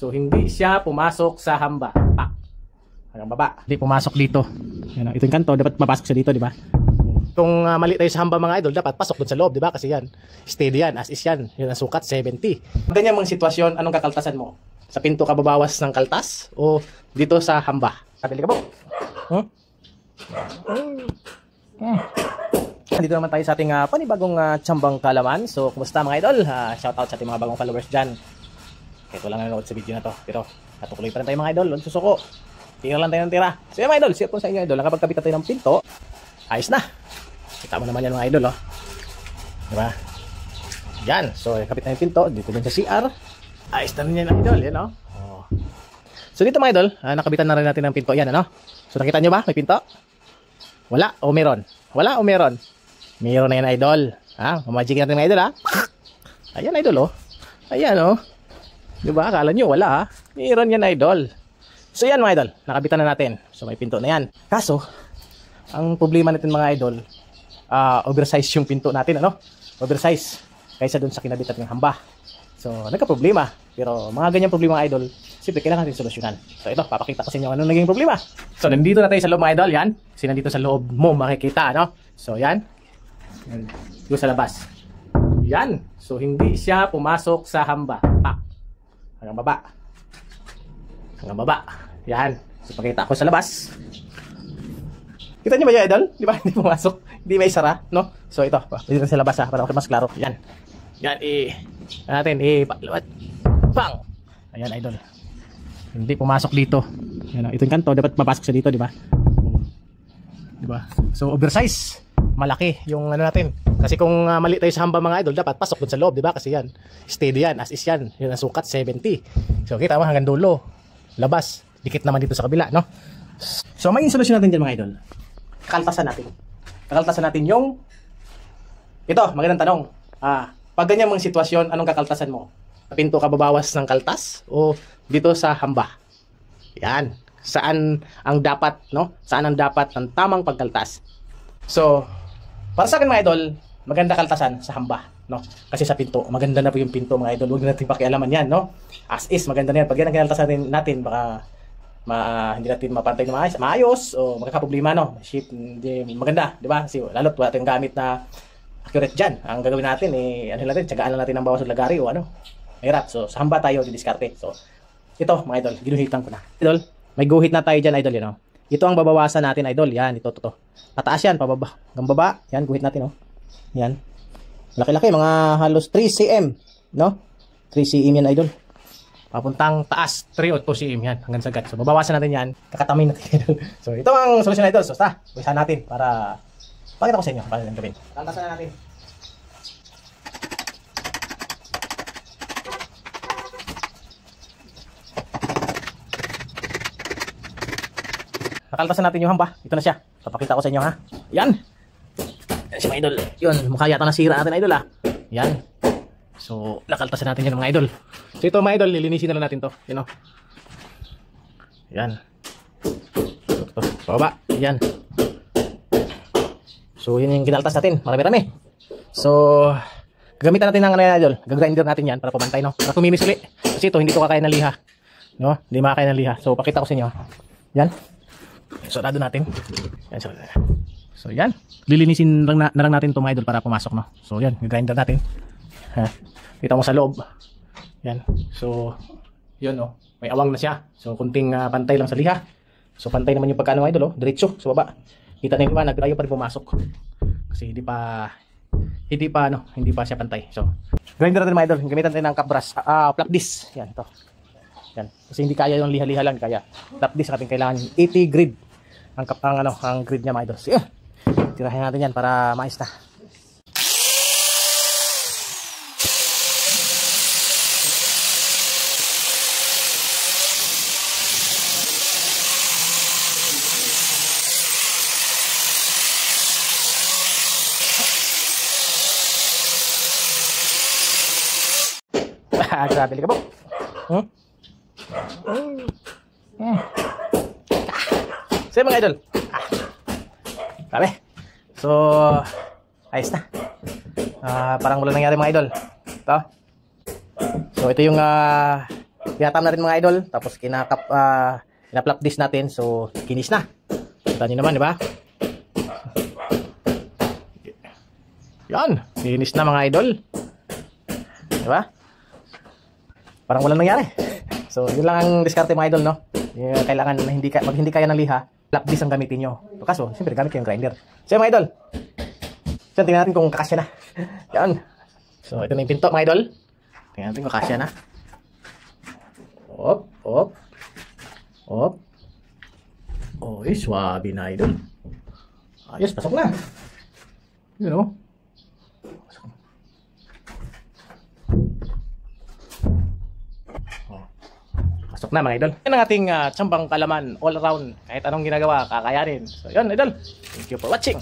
So hindi siya pumasok sa hamba. Pak. Hanggang baba. Hindi pumasok dito. Yan, ito yung kanto, dapat mapasok siya dito, di ba? Kung mali tayo sa hamba mga idol, dapat pasok doon sa loob, di ba? Kasi yan, steady yan, as is yan. Yun ang sukat, 70. Ganyan mga sitwasyon, anong kakaltasan mo? Sa pinto ka babawas ng kaltas o dito sa hamba? Kabili ka po. Dito naman tayo sa ating panibagong tsambang kalaman. So, kumusta mga idol? Shoutout sa ating mga bagong followers dyan. Kahit walang nanonood sa video na to. Pero, natutuloy pa rin tayo mga idol. Huwag susuko. Tira lang tayo ng tira. So, yan mga idol, share po sa inyo idol. Nakapagkabit tayo ng pinto, ayos na. Kita mo naman yan mga idol, oh. Diba? Yan. So, kapit na yung pinto. Dito din sa CR. Ayos na rin yan idol. Yan, oh. So, dito mga idol, nakabitan na rin natin ng pinto. Yan, ano? So, nakita nyo ba? May pinto? Wala o meron? Wala o meron? Meron na yan idol. Mamagiging natin mga idol, ha? Ayan idol, oh. Ayan, oh. Diba? Akala nyo wala, ha? Meron yan idol. So, yan mga idol. Nakabitan na natin. So, may pinto na yan. Kaso, ang problema natin mga idol, oversize yung pinto natin, ano? Oversize. Kaysa dun sa kinabitan ng hamba. So, nagka-problema. Pero, mga ganyang problema mga idol, siyempre, kailangan natin solusyonan. So, ito, papakita ko sa inyo ano naging problema. So, nandito na tayo sa loob mga idol, yan. Kasi nandito sa loob mo makikita, ano? So, yan. Dito sa labas. Yan. So, hindi siya pumasok sa hamba. Pak. Hanggang baba. Hanggang baba. Yan. So, pakita ko sa labas. Kita nyo ba yung idol? Di ba? Hindi pumasok. Hindi may sara, no? So, ito. Dito sa labas, ha. Para mas klaro. Yan. Yan. Natin. Bang! Ayan, idol. Hindi pumasok dito. Yan. Ito yung kanto. Dapat mapasok siya dito, di ba? Di ba? So, oversize. Malaki yung ano natin. Kasi kung mali tayo sa hamba mga idol, dapat pasok dun sa loob, di ba? Kasi yan, steady yan, as is yan. Yun ang sukat, 70. So, kita mo hanggang dulo. Labas. Dikit naman dito sa kabila, no? So, may solusyon natin dyan mga idol. Kakaltasan natin. Kakaltasan natin yung ito, magandang tanong. Pag ganyan mga sitwasyon, anong kakaltasan mo? Pinto ka babawas ng kaltas o dito sa hamba? Yan. Saan ang dapat, no? Saan ang dapat ng tamang pagkaltas? So, para sa akin mga idol, maganda kaltasan sa hamba, no? Kasi sa pinto, maganda na po yung pinto mga idol. Huwag na natin pakialaman yan, no? As is, maganda na yan. Pag yan ang kinaltasan natin, baka hindi natin mapantay na maayos o magkakaproblema, no? Shit, hindi maganda, di ba? Kasi lalo't wala tayong gamit na accurate dyan. Ang gagawin natin, ano natin, tsagaan lang natin ang bawas sa lagari o ano. Mahirap. So, sa hamba tayo, didiskarte. So, ito mga idol, ginuhitan ko na. Idol, may guhit na tayo dyan, idol, yun, no? Ito ang babawasan natin, idol. Yan, ito. Pataas yan, pababa. Hanggang baba. Yan, guhit natin, oh. Yan. Laki-laki, mga halos 3 cm, no? 3 cm yan, idol. Papuntang taas, 3 o 2 cm yan, hanggang sagat. So, babawasan natin yan. Kakatamin natin, idol. So, ito ang solusyon, idol. So, buwisan natin para pakita ko sa inyo paano yung gawin. Lantasan na natin. Nakaltasan natin yung hamba. Ito na siya. Papakita ko sa inyo, ha. Yan. Yan si mga idol. Yun. Mukha yata nasira natin, idol, ha. Yan. So, nakaltasan natin yan mga idol. So, ito mga idol, lilinisin na lang natin to. Yan, o. Yan. Ito. Pababa. Yan. So, yun yung kinaltas natin. Marami-rami. So, gagamitan natin ng idol. Gagrinder natin yan para pumantay, no. Para kumimis ulit. Kasi ito, hindi to kakain ng liha. No? Hindi makakain ng liha. So, pakita ko sa inyo, ha. Yan. Sarado natin. Yan, so yan. Lilinisin na lang natin itong mga idol para pumasok, no. So yan, grinder natin. Kita mo sa loob. Yan. So yun, no. May awang na siya. So kunting pantay lang sa liha. So pantay naman yung pagkano mga idol, oh. Diretso sa baba. Kita na yung iba, ayaw pa rin pumasok. Kasi hindi pa siya pantay. So grinder natin mga idol. Gamitan natin ng cup brush. Flap disc. Yan, ito. Yan. Kasi hindi kaya yung liha-liha lang, kaya flap disc natin kailangan 80 grid ang grid niya mga idol. So, tirahin natin yan para maayos na. Grabe ka po. So mga idol, sabi, so ayos na. Parang wala nangyari mga idol. Ito. So ito yung Pinatam na rin mga idol. Tapos kinaplap dish natin. So, kinis na. Kita nyo naman, di ba? Yan. Kinis na mga idol. Di ba? Parang walang nangyari. So, yun lang ang diskarte mga idol, no? Yung kailangan na hindi kaya ng liha, flap dish ang gamitin nyo. So, kaso, siyempre gamit yung grinder. So, mga idol. So, tingnan natin kung kakasya na. Yan. So, ito na yung pinto mga idol. Tingnan natin kung kakasya na. Op, op. Op. Oy, swabe na idol. Ayos, pasok na. You know. Pasok na mga idol. Yan ang ating tsambang kalaman all around. Kahit anong ginagawa, kakayanin. So, yun idol. Thank you for watching.